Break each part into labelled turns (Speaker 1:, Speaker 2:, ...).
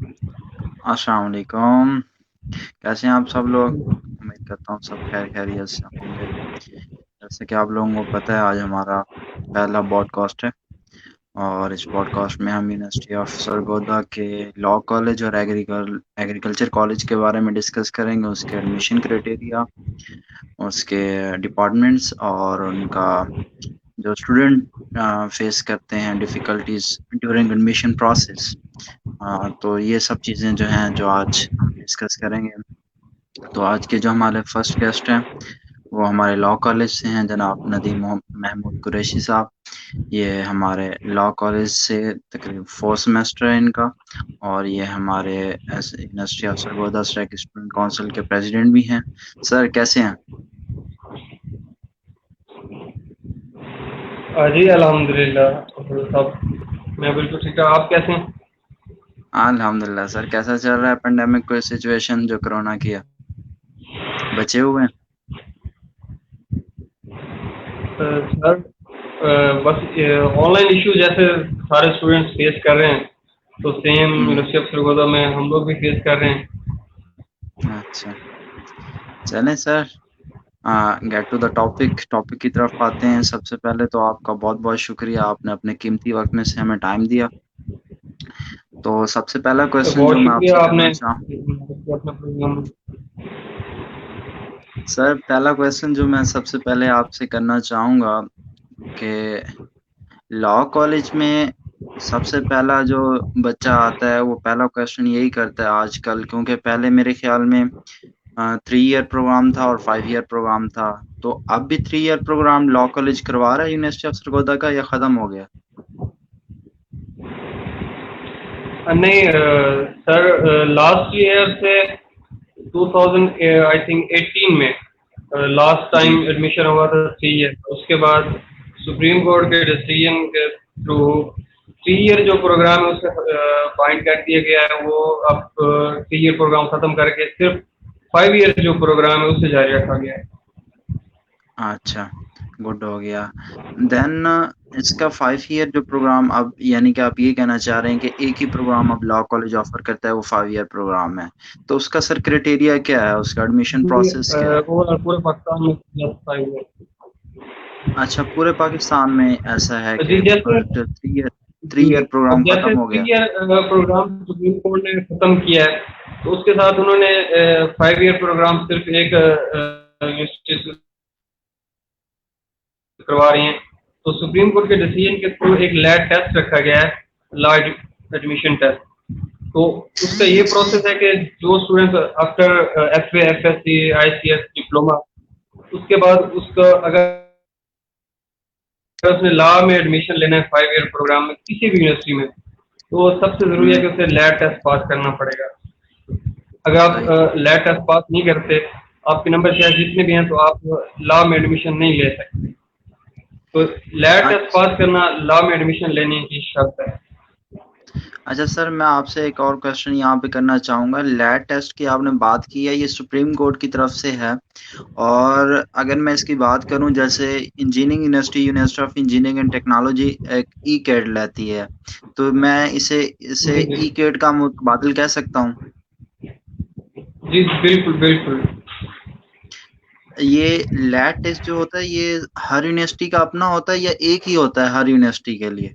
Speaker 1: अस्सलाम वालेकुम। कैसे हैं आप सब लोग? उम्मीद करता हूँ सब खैरियत से होंगे। जैसे कि आप लोगों को पता है, आज हमारा पहला पॉडकास्ट है और इस पॉडकास्ट में हम यूनिवर्सिटी ऑफ सरगोदा के लॉ कॉलेज और एग्रीकल्चर कॉलेज के बारे में डिस्कस करेंगे, उसके एडमिशन क्राइटेरिया, उसके डिपार्टमेंट्स और उनका जो स्टूडेंट फेस करते हैं डिफ़िकल्टीज़ ड्यूरिंग एडमिशन प्रोसेस। तो ये सब चीज़ें जो हैं, जो आज हम डिस्कस करेंगे। तो आज के जो हमारे फर्स्ट गेस्ट हैं, वो हमारे लॉ कॉलेज से हैं, जनाब नदीम महमूद कुरैशी साहब। ये हमारे लॉ कॉलेज से तकरीबन 4 सेमेस्टर है इनका, और ये हमारे university of Sargodha student council के प्रेसिडेंट भी हैं। सर कैसे हैं?
Speaker 2: जी अल्हम्दुलिल्लाह साहब, मैं बिल्कुल ठीक है। आप कैसे हैं?
Speaker 1: अल्हम्दुलिल्लाह। सर कैसा चल रहा है पेंडेमिक कोई सिचुएशन जो कोरोना की है? बचे हुए हैं?
Speaker 2: सर, बस ऑनलाइन इशू जैसे सारे स्टूडेंट्स फेस कर रहे हैं, तो same
Speaker 1: hmm,
Speaker 2: university of Sargodha में हम लोग भी फेस कर रहे हैं।
Speaker 1: अच्छा। चलें sir, get to the topic की तरफ आते हैं। सबसे पहले तो आपका बहुत-बहुत शुक्रिया, आपने अपने कीमती वक़्त में से हमें टाइम दिया। तो सबसे पहला क्वेश्चन जो
Speaker 2: बहुत
Speaker 1: मैं
Speaker 2: शुक्रिया
Speaker 1: आपसे
Speaker 2: आपने
Speaker 1: करना चाहूँ,
Speaker 2: अपना प्रोग्राम।
Speaker 1: सर पहला क्वेश्चन जो मैं सबसे पहले आपसे करना चाहूँगा कि लॉ कॉलेज में सबसे पहला जो बच्चा आता है, वो पहला क्वेश्चन यही करता है आजकल, क्योंकि पहले मेरे ख़्याल में 3 ईयर प्रोग्राम था और 5 ईयर प्रोग्राम था। तो अब भी 3 ईयर प्रोग्राम लॉ कॉलेज करवा रहा है यूनिवर्सिटी ऑफ सरगोदा का, या ख़त्म हो गया?
Speaker 2: नहीं सर, लास्ट ईयर से 2000 आई थिंक 18 में लास्ट
Speaker 1: जी।
Speaker 2: टाइम एडमिशन हुआ था 3 ईयर। उसके बाद सुप्रीम कोर्ट के डिसीजन के थ्रू 3 ईयर जो प्रोग्राम है उसे पॉइंट कर दिया गया है। वो अब 3 ईयर प्रोग्राम खत्म करके सिर्फ 5 ईयर जो प्रोग्राम है उसे जारी रखा गया है।
Speaker 1: अच्छा, गुड हो गया। देन इसका 5 ईयर जो प्रोग्राम, अब यानी कि आप ये कहना चाह रहे हैं कि एक ही प्रोग्राम अब लॉ कॉलेज ऑफ़र करता है, वो 5 ईयर प्रोग्राम है। तो उसका सर क्राइटेरिया क्या है? उसका एडमिशन
Speaker 2: जी,
Speaker 1: प्रोसेस क्या है?
Speaker 2: ओवरऑल पूरे पाकिस्तान में just 5 ईयर।
Speaker 1: अच्छा, पूरे पाकिस्तान में ऐसा है कि
Speaker 2: जी जैसे
Speaker 1: 3
Speaker 2: जी,
Speaker 1: ईयर प्रोग्राम
Speaker 2: अब
Speaker 1: खत्म
Speaker 2: जैसे
Speaker 1: हो गया?
Speaker 2: 3 ईयर प्रोग्राम सुप्रीम कोर्ट ने खत्म किया है, तो उसके साथ उन्होंने 5 ईयर प्रोग्राम सिर्फ एक यूनिवर्सिटी से करवा रही हैं। तो सुप्रीम कोर्ट के डिसीजन के थ्रू एक लैब टेस्ट रखा गया है, लॉ एडमिशन टेस्ट। तो उसका ये प्रोसेस है कि जो student after FA, FSc, ICS diploma, उसके बाद उसका अगर उसने लॉ में एडमिशन लेना है 5 ईयर प्रोग्राम में किसी भी यूनिवर्सिटी में, तो सबसे ज़रूरी है
Speaker 1: हुँ,
Speaker 2: कि उसे लैब टेस्ट पास करना पड़ेगा। अगर
Speaker 1: सही।
Speaker 2: आप लैब टेस्ट पास नहीं करते, आपके नंबर चाहे जितने भी हैं, तो आप लॉ में एडमिशन नहीं ले सकते। तो लैब टेस्ट
Speaker 1: अच्छ
Speaker 2: पास करना लॉ में एडमिशन लेने की शर्त है।
Speaker 1: अच्छा सर, मैं आपसे एक और क्वेश्चन यहाँ पे करना चाहूँगा। लैब टेस्ट की आपने बात की है, ये सुप्रीम कोर्ट की तरफ से है, और अगर मैं इसकी बात करूँ, जैसे engineering university of engineering and technology एक ई-कैट लेती है, तो मैं इसे इसे
Speaker 2: जी, जी।
Speaker 1: ई-कैट का मुतबादिल कह सकता हूँ?
Speaker 2: जी, बिल्कुल, बिल्कुल।
Speaker 1: ये लैब टेस्ट जो होता है, ये हर यूनिवर्सिटी का अपना होता है या एक ही होता है हर यूनिवर्सिटी के लिए?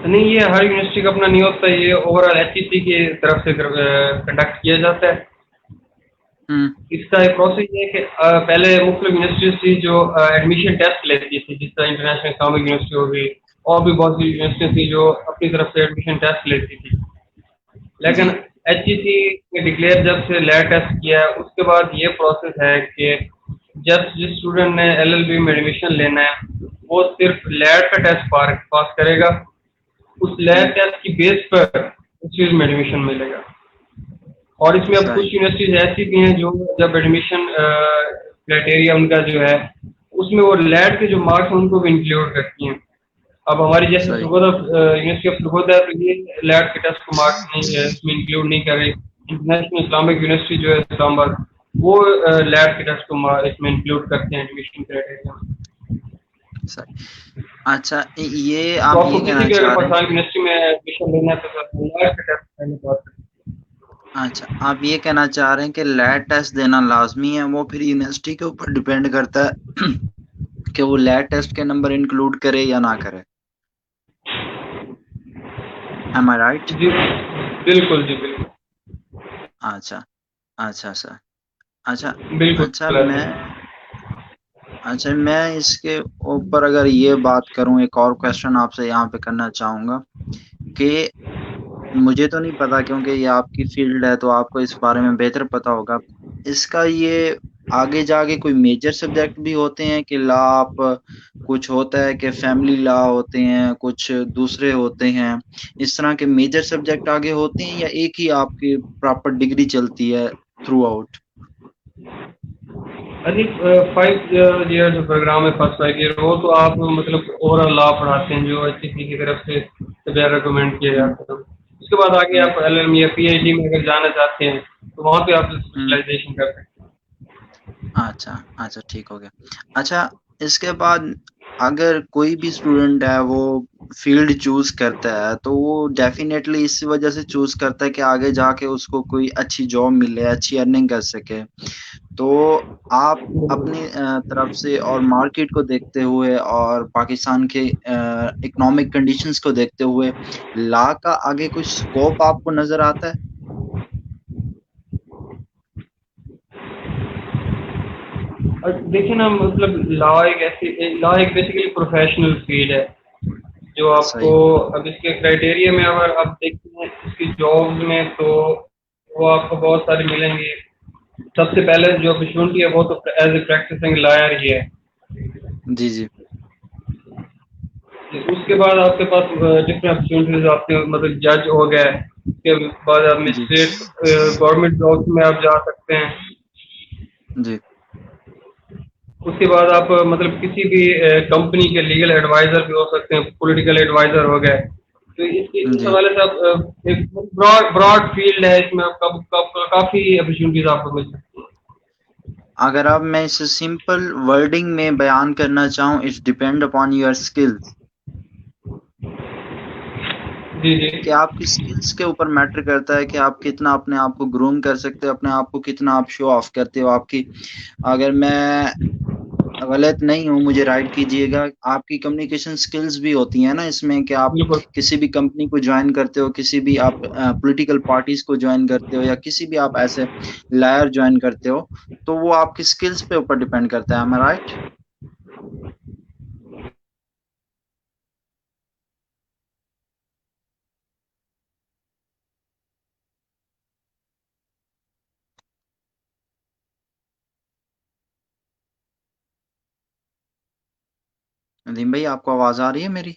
Speaker 2: नहीं, ये हर यूनिवर्सिटी का अपना नहीं होता, ये ओवरऑल HEC की तरफ से कंडक्ट किया जाता है।
Speaker 1: हुँ,
Speaker 2: इसका एक प्रोसेस ये है कि पहले मुख्तलिफ यूनिवर्सिटीज़ थी जो एडमिशन टेस्ट लेती थी, जिस तरह इंटरनेशनल इस्लामिक यूनिवर्सिटी हो गई, और भी बहुत सी यूनिवर्सिटी थी जो अपनी तरफ से एडमिशन टेस्ट लेती थी। लेकिन
Speaker 1: जी,
Speaker 2: HEC ने डिक्लेयर जब से लैब टेस्ट किया है, उसके बाद ये प्रोसेस है कि जब जिस स्टूडेंट ने LLB में एडमिशन लेना है, वो सिर्फ लैब का टेस्ट पास करेगा। उस लैब
Speaker 1: हुँ,
Speaker 2: टेस्ट की बेस पर उस चीज़ में एडमिशन मिलेगा। और इसमें अब कुछ
Speaker 1: सही,
Speaker 2: यूनिवर्सिटीज़ ऐसी भी हैं जो जब एडमिशन क्राइटेरिया उनका जो है, उसमें वो लैब के जो मार्क्स हैं उनको भी इंक्लूड करती हैं। अब हमारी जैसे
Speaker 1: सही,
Speaker 2: सरगोदा यूनिवर्सिटी ऑफ सरगोदा है, तो ये लैब के टेस्ट को मार्क्स नहीं इसमें इंक्लूड नहीं कर रही। इंटरनेशनल इस्लामिक यूनिवर्सिटी जो है इस्लामाबाद, वो लैब के टेस्ट को इसमें इंक्लूड करते हैं एडमिशन क्राइटेरिया में।
Speaker 1: सही। अच्छा, ये
Speaker 2: तो
Speaker 1: आप
Speaker 2: आपको
Speaker 1: ये
Speaker 2: किसी
Speaker 1: कहना
Speaker 2: भी अगर
Speaker 1: चाह रहे हैं?
Speaker 2: पाकिस्तान यूनिवर्सिटी में एडमिशन लेना है तो लैब के टेस्ट मैंने पास कर।
Speaker 1: अच्छा, आप ये कहना चाह रहे हैं कि लैट टेस्ट देना लाज़मी है, वो फिर यूनिवर्सिटी के ऊपर डिपेंड करता है कि वो लैट टेस्ट के नंबर इंक्लूड करे या ना करे। एम आई राइट?
Speaker 2: जी बिल्कुल जी बिल्कुल।
Speaker 1: अच्छा, अच्छा सर। अच्छा, अच्छा
Speaker 2: बिल्कुल ऐसे
Speaker 1: मैं अच्छा मैं इसके ऊपर अगर ये बात करूँ, एक और क्वेश्चन आपसे यहाँ पे करना चाहूँगा कि मुझे तो नहीं पता, क्योंकि ये आपकी फील्ड है तो आपको इस बारे में बेहतर पता होगा। इसका ये आगे जाके कोई मेजर सब्जेक्ट भी होते हैं कि लॉ आप कुछ होता है कि फैमिली लॉ होते हैं, कुछ दूसरे होते हैं, इस तरह के मेजर सब्जेक्ट आगे होते हैं या एक ही आपकी प्रॉपर डिग्री चलती है थ्रू आउट?
Speaker 2: अरे 5 ईयर जो प्रोग्राम है, फर्स्ट 5 ईयर, वो तो आप मतलब ओवरऑल लॉ पढ़ाते हैं जो एचईसी की तरफ से रिकमेंड किया
Speaker 1: हुँ,
Speaker 2: जाता है। उसके बाद आगे
Speaker 1: हुँ,
Speaker 2: आप एलएलएम या पीएचडी में अगर जाना चाहते हैं तो वहाँ पे आप
Speaker 1: हुँ।
Speaker 2: स्पेशलाइजेशन कर सकते हैं।
Speaker 1: अच्छा, अच्छा ठीक हो गया। अच्छा, इसके बाद अगर कोई भी स्टूडेंट है वो फ़ील्ड चूज़ करता है, तो वो डेफ़िनेटली इस वज़ह से चूज़ करता है कि आगे जाके उसको कोई अच्छी जॉब मिले, अच्छी अर्निंग कर सके। तो आप अपनी तरफ से और मार्केट को देखते हुए और पाकिस्तान के इकोनॉमिक कंडीशंस को देखते हुए लॉ का आगे कुछ स्कोप आपको नज़र आता है?
Speaker 2: और देखिए ना, मतलब लॉ एक बेसिकली प्रोफेशनल फील्ड है जो आपको,
Speaker 1: सही।
Speaker 2: अब इसके क्राइटेरिया में अगर आप देखते हैं इसकी जॉब्स में, तो वो आपको बहुत सारी मिलेंगी। सबसे पहले जो अपॉर्चुनिटी है वो तो एज ए प्रैक्टिसिंग लॉयर ही है।
Speaker 1: जी, जी।
Speaker 2: उसके बाद आपके पास डिफरेंट अपॉर्चुनिटीज आते हैं, मतलब जज हो गए, उसके बाद आप
Speaker 1: जी,
Speaker 2: मजिस्ट्रेट गवर्नमेंट जॉब्स में आप जा सकते हैं।
Speaker 1: जी।
Speaker 2: उसके बाद आप मतलब किसी भी कंपनी के लीगल एडवाइजर भी हो सकते हैं, पॉलिटिकल एडवाइजर हो गए। तो इस
Speaker 1: जी।
Speaker 2: हवाले से आप एक ब्रॉड ब्रॉड फील्ड है, इसमें आप काफ़ी अपॉर्चुनिटीज आपको मिल सकती हैं।
Speaker 1: अगर अब मैं इसे सिंपल वर्डिंग में बयान करना चाहूँ, it's depend upon your skills.
Speaker 2: जी जी।
Speaker 1: कि आपकी स्किल्स के ऊपर मैटर करता है कि आप कितना अपने आप को ग्रूम कर सकते हो, अपने आप को कितना आप शो ऑफ करते हो। आपकी, अगर मैं गलत नहीं हूँ मुझे राइट कीजिएगा, आपकी कम्युनिकेशन स्किल्स भी होती हैं ना इसमें, कि आप
Speaker 2: बिल्कुल।
Speaker 1: किसी भी कंपनी को ज्वाइन करते हो, किसी भी आप पॉलिटिकल पार्टीज को ज्वाइन करते हो या किसी भी आप ऐसे लायर ज्वाइन करते हो, तो वो आपकी स्किल्स पे ऊपर डिपेंड करता है। एम आई राइट? नदीम भाई, आपको आवाज आ रही है मेरी?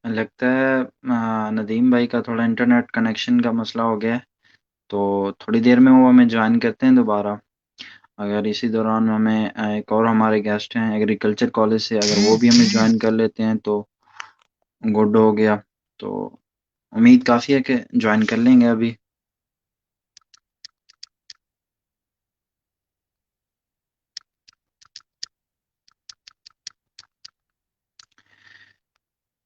Speaker 1: लगता है नदीम भाई का थोड़ा इंटरनेट कनेक्शन का मसला हो गया है, तो थोड़ी देर में वो हमें ज्वाइन करते हैं दोबारा। अगर इसी दौरान हमें एक और हमारे गेस्ट हैं एग्रीकल्चर कॉलेज से, अगर वो भी हमें ज्वाइन कर लेते हैं तो गुड हो गया। तो उम्मीद काफ़ी है कि ज्वाइन कर लेंगे अभी।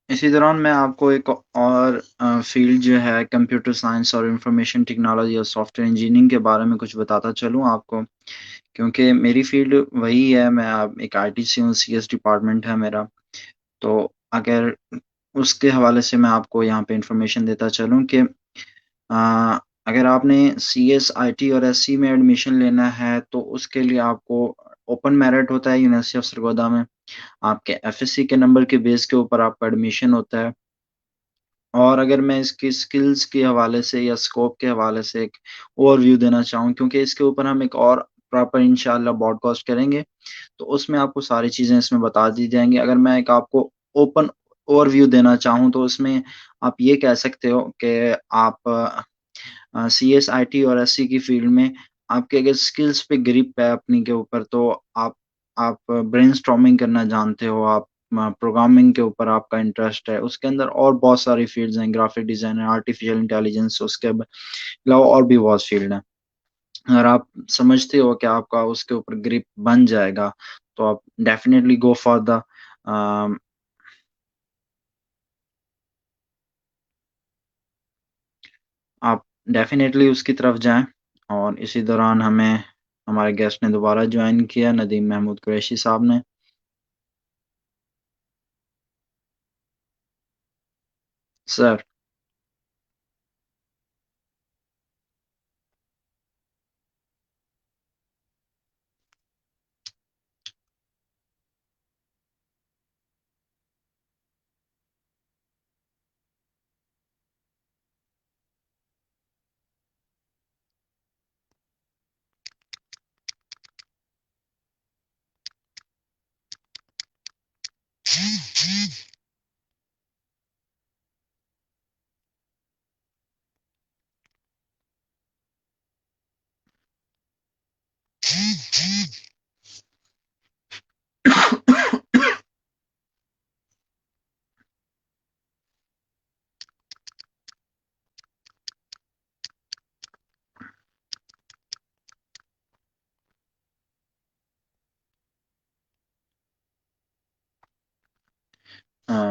Speaker 1: इसी दौरान मैं आपको एक और फील्ड जो है कंप्यूटर साइंस और इंफॉर्मेशन टेक्नोलॉजी और सॉफ्टवेयर इंजीनियरिंग के बारे में कुछ बताता चलूँ आपको, क्योंकि मेरी फील्ड वही है। मैं अब एक आईटी से हूँ, सीएस डिपार्टमेंट है मेरा। तो अगर उसके हवाले से मैं आपको यहाँ पे इंफॉर्मेशन देता चलूँ कि अ, अगर आपने सीएस, आईटी और एससी में एडमिशन लेना है तो उसके लिए आपको ओपन मेरिट होता है यूनिवर्सिटी ऑफ सरगोदा में। आपके एफएससी के नंबर के बेस के ऊपर आपका एडमिशन होता है। और अगर मैं इसकी स्किल्स के हवाले से या स्कोप के हवाले से एक ओवरव्यू देना चाहूँ, क्योंकि इसके ऊपर हम एक और प्रॉपर इंशाल्लाह पॉडकास्ट करेंगे, तो उसमें आपको सारी चीज़ें इसमें बता दी जाएँगी। अगर मैं एक आपको ओपन ओवरव्यू देना चाहूँ तो उसमें आप ये कह सकते हो कि आप सीएसआईटी और एससी की फील्ड में आपके अगर स्किल्स पे ग्रिप है अपनी के ऊपर तो आप आप ब्रेनस्टॉर्मिंग करना जानते हो, आप प्रोग्रामिंग के ऊपर आपका इंटरेस्ट है, उसके अंदर और बहुत सारी फील्ड्स हैं, ग्राफिक डिज़ाइन है, आर्टिफिशियल इंटेलिजेंस, उसके अलावा और भी बहुत फील्ड हैं। अगर आप समझते हो कि आपका उसके ऊपर ग्रिप बन जाएगा, तो आप डेफिनिटली गो फॉर द अ, आप डेफ़िनेटली उसकी तरफ जाएँ और इसी दौरान हमें हमारे गेस्ट ने दोबारा जॉइन किया, नदीम महमूद कुरैशी साहब ने। सर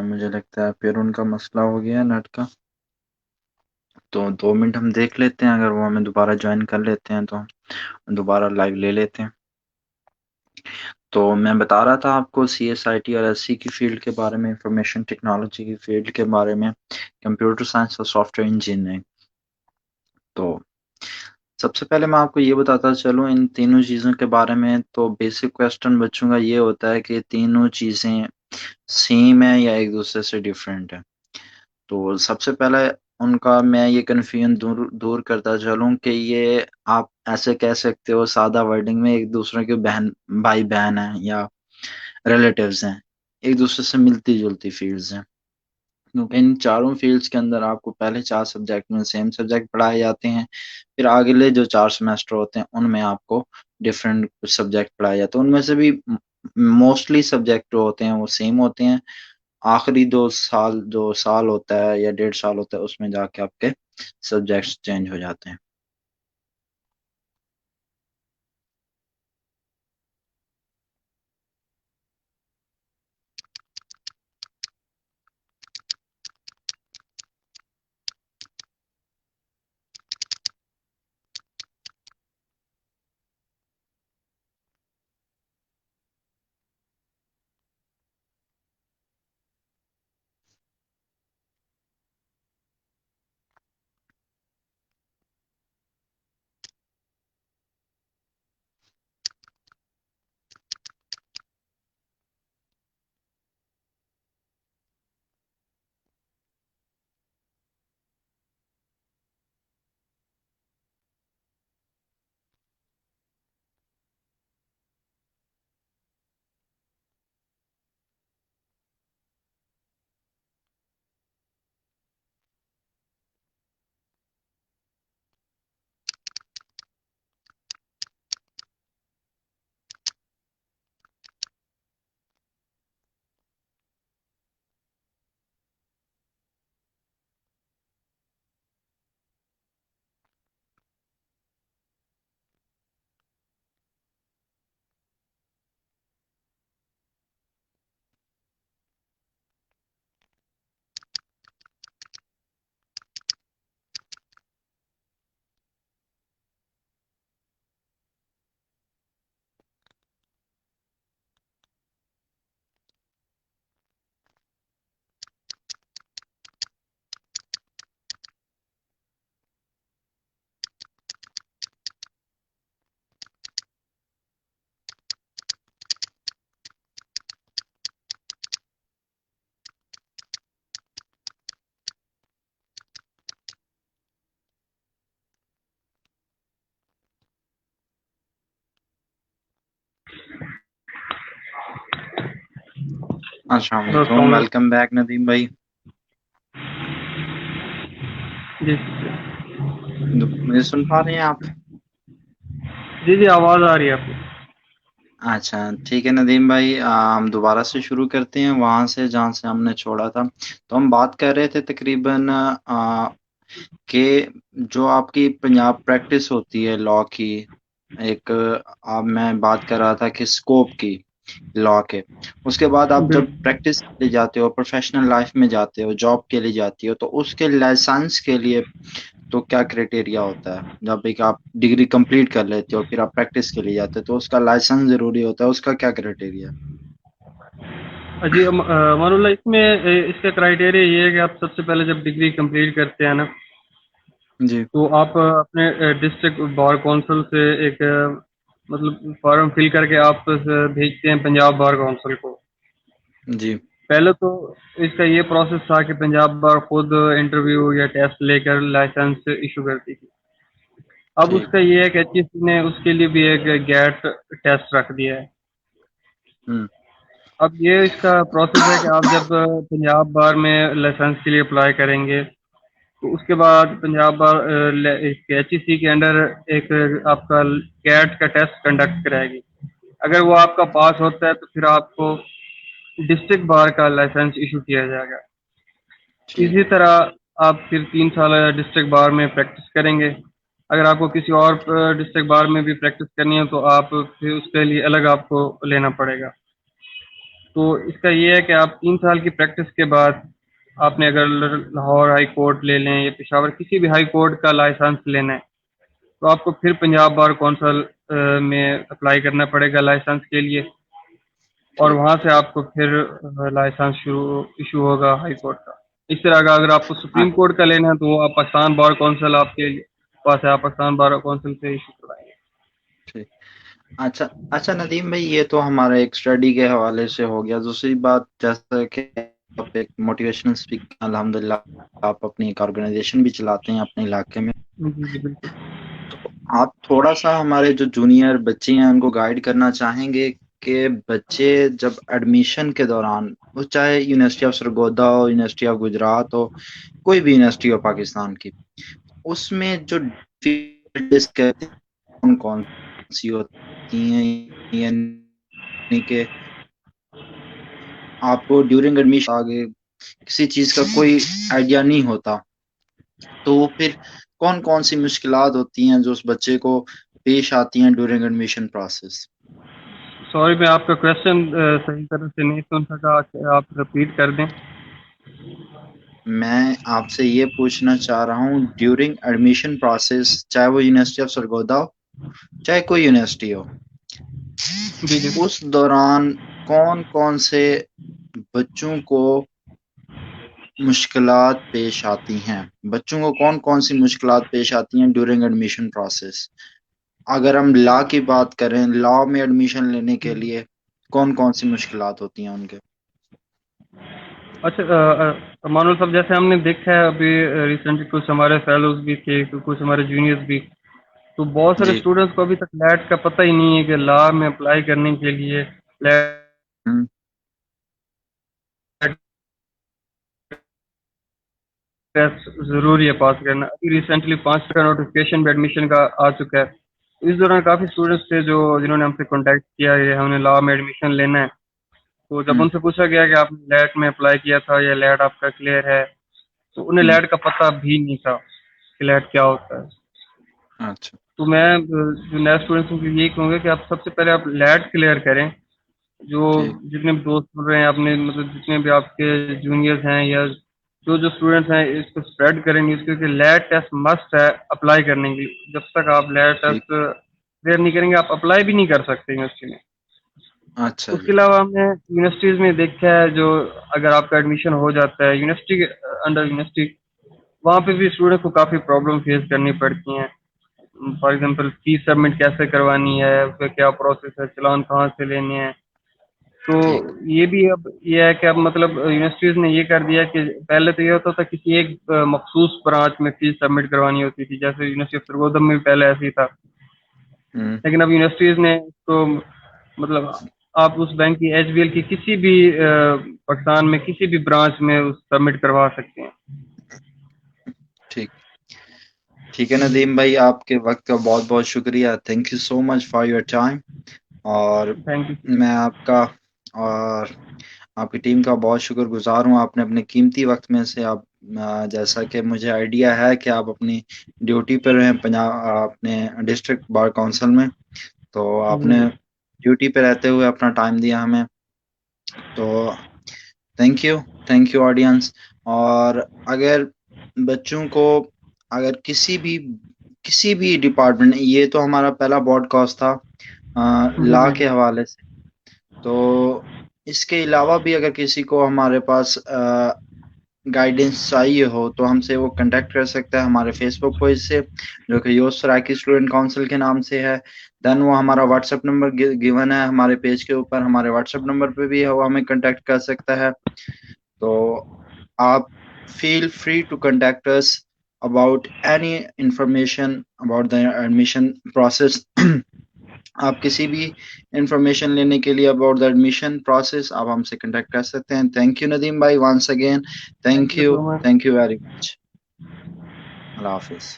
Speaker 1: मुझे लगता है फिर उनका मसला हो गया है नेट का। तो 2 मिनट हम देख लेते हैं, अगर वो हमें दोबारा जॉइन कर लेते हैं तो हम दोबारा लाइव ले लेते हैं। तो मैं बता रहा था आपको सीएसआईटी और एससी की फील्ड के बारे में, इंफॉर्मेशन टेक्नोलॉजी की फील्ड के बारे में, कंप्यूटर साइंस और सॉफ्टवेयर इंजीनियरिंग। तो सबसे पहले मैं आपको ये बताता चलूँ इन तीनों चीज़ों के बारे में, तो बेसिक क्वेश्चन बच्चों का ये होता है कि तीनों चीज़ें सेम है या एक दूसरे से डिफरेंट है। तो सबसे पहले उनका मैं ये कन्फ्यूजन दूर दूर करता चलूँ कि ये आप ऐसे कह सकते हो सादा वर्डिंग में, एक दूसरे के बहन भाई बहन हैं या रिलेटिव्स हैं, एक दूसरे से मिलती जुलती फील्ड्स हैं। क्योंकि इन चारों फील्ड्स के अंदर आपको पहले 4 सब्जेक्ट में सेम सब्जेक्ट पढ़ाए जाते हैं, फिर अगले जो 4 सेमेस्टर होते हैं उनमें आपको डिफरेंट कुछ सब्जेक्ट पढ़ाए जाते हैं। उनमें से भी मोस्टली सब्जेक्ट जो होते हैं वो सेम होते हैं। आखिरी 2 साल जो साल होता है या 1.5 साल होता है उसमें जाके आपके सब्जेक्ट्स चेंज हो जाते हैं। अस्सलाम
Speaker 2: हेलो,
Speaker 1: वालेकुम,
Speaker 2: अस्सलाम वालेकुम।
Speaker 1: वेलकम बैक नदीम भाई।
Speaker 2: जी
Speaker 1: मुझे सुन पा रहे हैं आप?
Speaker 2: जी जी, आवाज़ आ रही है आपकी।
Speaker 1: अच्छा, ठीक है नदीम भाई, हम दोबारा से शुरू करते हैं वहां से जहां से हमने छोड़ा था। तो हम बात कर रहे थे तकरीबन कि जो आपकी पंजाब प्रैक्टिस होती है लॉ की, एक अब मैं बात कर रहा था कि स्कोप की लॉ के। उसके बाद आप जब
Speaker 2: बिल्कुल।
Speaker 1: प्रैक्टिस के लिए जाते हो, प्रोफेशनल लाइफ में जाते हो, जॉब के लिए जाती हो, तो उसके लाइसेंस के लिए तो क्या क्राइटेरिया होता है? जब एक आप डिग्री कंप्लीट कर लेते हो फिर आप प्रैक्टिस के लिए जाते हो तो उसका लाइसेंस जरूरी होता है, उसका क्या क्राइटेरिया है?
Speaker 2: जी, मानुल्लाह, इसमें इसका क्राइटेरिया ये है कि आप सबसे पहले जब डिग्री कंप्लीट करते हैं ना,
Speaker 1: जी।
Speaker 2: तो आप अपने डिस्ट्रिक्ट बार काउंसिल से एक मतलब फॉर्म फिल करके आप भेजते हैं पंजाब बार काउंसिल को।
Speaker 1: जी।
Speaker 2: पहले तो इसका ये प्रोसेस था कि पंजाब बार खुद इंटरव्यू या टेस्ट लेकर लाइसेंस इशू करती थी। अब
Speaker 1: ठीक।
Speaker 2: उसका ये है कि एचईसी ने उसके लिए भी एक गेट टेस्ट रख दिया है।
Speaker 1: हम्म।
Speaker 2: अब ये इसका प्रोसेस है कि आप जब पंजाब बार में लाइसेंस के लिए अप्लाई करेंगे, तो उसके बाद पंजाब बार एचईसी के अंडर एक आपका कैट का टेस्ट कंडक्ट कराएगी। अगर वो आपका पास होता है तो फिर आपको डिस्ट्रिक्ट बार का लाइसेंस इशू किया जाएगा।
Speaker 1: ठीक।
Speaker 2: इसी तरह आप फिर 3 साल डिस्ट्रिक्ट बार में प्रैक्टिस करेंगे। अगर आपको किसी और डिस्ट्रिक्ट बार में भी प्रैक्टिस करनी है तो आप फिर उसके लिए अलग आपको लेना पड़ेगा। तो इसका ये है कि आप 3 साल की प्रैक्टिस के बाद आपने अगर लाहौर हाई कोर्ट ले लें या पेशावर किसी भी हाई कोर्ट का लाइसेंस लेना है, तो आपको फिर पंजाब बार कौंसल में अप्लाई करना पड़ेगा लाइसेंस के लिए। और
Speaker 1: ठीक।
Speaker 2: वहाँ से आपको फिर लाइसेंस शुरू इशू होगा हाई कोर्ट का। इस तरह का अगर आपको
Speaker 1: हाँ।
Speaker 2: सुप्रीम कोर्ट का लेना है तो वो आप पाकिस्तान बार कौंसल आपके पास है, आप पाकिस्तान बार कौंसल से इशू करवाएंगे।
Speaker 1: ठीक। अच्छा। अच्छा नदीम भाई, ये तो हमारा एक स्टडी के हवाले से हो गया। दूसरी बात, जैसा कि आप एक मोटिवेशनल स्पीकर, अल्हम्दुलिल्लाह आप अपनी एक ऑर्गेनाइजेशन भी चलाते हैं अपने इलाके में,
Speaker 2: जी जी बिल्कुल।
Speaker 1: तो आप थोड़ा सा हमारे जो जूनियर बच्चे हैं उनको गाइड करना चाहेंगे कि बच्चे जब एडमिशन के दौरान, वो चाहे यूनिवर्सिटी ऑफ सरगोदा हो, यूनिवर्सिटी ऑफ गुजरात हो, कोई भी यूनिवर्सिटी हो पाकिस्तान की, उसमें जो डिफिकल्टीज कहते हैं कौन कौन सी होती हैं, यानी कि आपको ड्यूरिंग एडमिशन आगे किसी चीज का कोई आइडिया नहीं होता, तो वो फिर कौन कौन सी मुश्किलात होती हैं जो उस बच्चे को पेश आती हैं ड्यूरिंग एडमिशन प्रोसेस?
Speaker 2: सॉरी, मैं आपका क्वेश्चन सही तरह से नहीं सुन सका, कि आप रिपीट कर दें।
Speaker 1: मैं आपसे ये पूछना चाह रहा हूँ, ड्यूरिंग एडमिशन प्रोसेस, चाहे वो यूनिवर्सिटी ऑफ सरगोदा हो, चाहे कोई यूनिवर्सिटी हो,
Speaker 2: जी जी।
Speaker 1: उस दौरान कौन कौन से बच्चों को मुश्किलात पेश आती हैं? बच्चों को कौन कौन सी मुश्किलात पेश आती हैं ड्यूरिंग एडमिशन प्रोसेस? अगर हम लॉ की बात करें, लॉ में एडमिशन लेने के लिए कौन कौन सी मुश्किलात होती हैं उनके?
Speaker 2: अच्छा, मानो सब जैसे हमने देखा है अभी रिसेंटली कुछ हमारे फेलोज भी थे, कुछ हमारे जूनियर्स भी, तो बहुत सारे
Speaker 1: जी।
Speaker 2: स्टूडेंट्स को अभी तक लैट का पता ही नहीं है कि लॉ में अप्लाई करने के लिए लैट
Speaker 1: हम्म।
Speaker 2: टेस्ट ज़रूरी है पास करना। अभी रिसेंटली 5 का नोटिफिकेशन भी एडमिशन का आ चुका है। तो इस दौरान काफ़ी स्टूडेंट्स थे जो जिन्होंने हमसे कॉन्टैक्ट किया है, हमने लॉ में एडमिशन लेना है। तो जब
Speaker 1: हम्म।
Speaker 2: उनसे पूछा गया कि आपने लैट में अप्लाई किया था या लैट आपका क्लियर है, तो उन्हें
Speaker 1: हम्म।
Speaker 2: लैट का पता भी नहीं था कि लैट क्या होता है।
Speaker 1: अच्छा।
Speaker 2: तो मैं जो नए स्टूडेंट्स को यही कहूँगा कि आप सबसे पहले आप लैट क्लियर करें। जो
Speaker 1: ठीक।
Speaker 2: जितने भी दोस्त सुन रहे हैं अपने, मतलब जितने भी आपके जूनियर्स हैं या जो जो स्टूडेंट्स हैं, इसको स्प्रेड करेंगे इसको कि लैट टेस्ट मस्ट है अप्लाई करने के लिए। जब तक आप लैट
Speaker 1: ठीक।
Speaker 2: टेस्ट क्लियर नहीं करेंगे आप अप्लाई भी नहीं कर सकते यूनिवर्सिटी में।
Speaker 1: अच्छा
Speaker 2: उसके
Speaker 1: जी।
Speaker 2: अलावा हमने यूनिवर्सिटीज़ में देखा है, जो अगर आपका एडमिशन हो जाता है यूनिवर्सिटी के अंडर यूनिवर्सिटी, वहाँ पे भी स्टूडेंट को काफ़ी प्रॉब्लम फेस करनी पड़ती हैं। फॉर एग्जांपल फीस सबमिट कैसे करवानी है, उसका क्या प्रोसेस है, चालान कहाँ से लेने हैं। तो
Speaker 1: ठीक।
Speaker 2: ये भी अब ये है कि अब मतलब यूनिवर्सिटीज़ ने ये कर दिया कि पहले तो ये होता था किसी एक मखसूस ब्रांच में फीस सबमिट करवानी होती थी, जैसे यूनिवर्सिटी ऑफ सरगोदम में भी पहले ऐसे ही था।
Speaker 1: हम्म।
Speaker 2: लेकिन अब यूनिवर्सिटीज़ ने तो मतलब आप उस बैंक की एचबीएल की किसी भी पाकिस्तान में किसी भी ब्रांच में सबमिट करवा सकते हैं।
Speaker 1: ठीक ठीक है नदीम भाई, आपके वक्त का बहुत बहुत शुक्रिया। Thank you so much for your time. और
Speaker 2: थैंक यू।
Speaker 1: मैं आपका और आपकी टीम का बहुत शुक्रगुजार हूँ। आपने अपने कीमती वक्त में से आप जैसा कि मुझे आइडिया है कि आप अपनी ड्यूटी पर हैं पंजाब अपने डिस्ट्रिक्ट बार काउंसिल में, तो आपने
Speaker 2: जी
Speaker 1: ड्यूटी पे रहते हुए अपना टाइम दिया हमें, तो thank you. Thank you audience. और अगर बच्चों को अगर किसी भी डिपार्टमेंट, ये तो हमारा पहला पॉडकास्ट था
Speaker 2: जी
Speaker 1: लॉ
Speaker 2: जी
Speaker 1: के हवाले से, तो इसके अलावा भी अगर किसी को हमारे पास गाइडेंस चाहिए हो तो हमसे वो कांटेक्ट कर सकता है हमारे फेसबुक पेज से, जो कि यूथ सराकी स्टूडेंट काउंसिल के नाम से है। देन वो हमारा व्हाट्सएप नंबर गिवन है हमारे पेज के ऊपर, हमारे व्हाट्सएप नंबर पे भी है, वो हमें कांटेक्ट कर सकता है। तो आप feel free to contact us about any information about the admission process। आप किसी भी इंफॉर्मेशन लेने के लिए अबाउट द एडमिशन प्रोसेस आप हमसे कांटेक्ट कर सकते हैं। थैंक यू नदीम भाई, once again
Speaker 2: thank
Speaker 1: thank
Speaker 2: you
Speaker 1: you.
Speaker 2: So much.
Speaker 1: Thank you very much. अल्लाह हाफिज।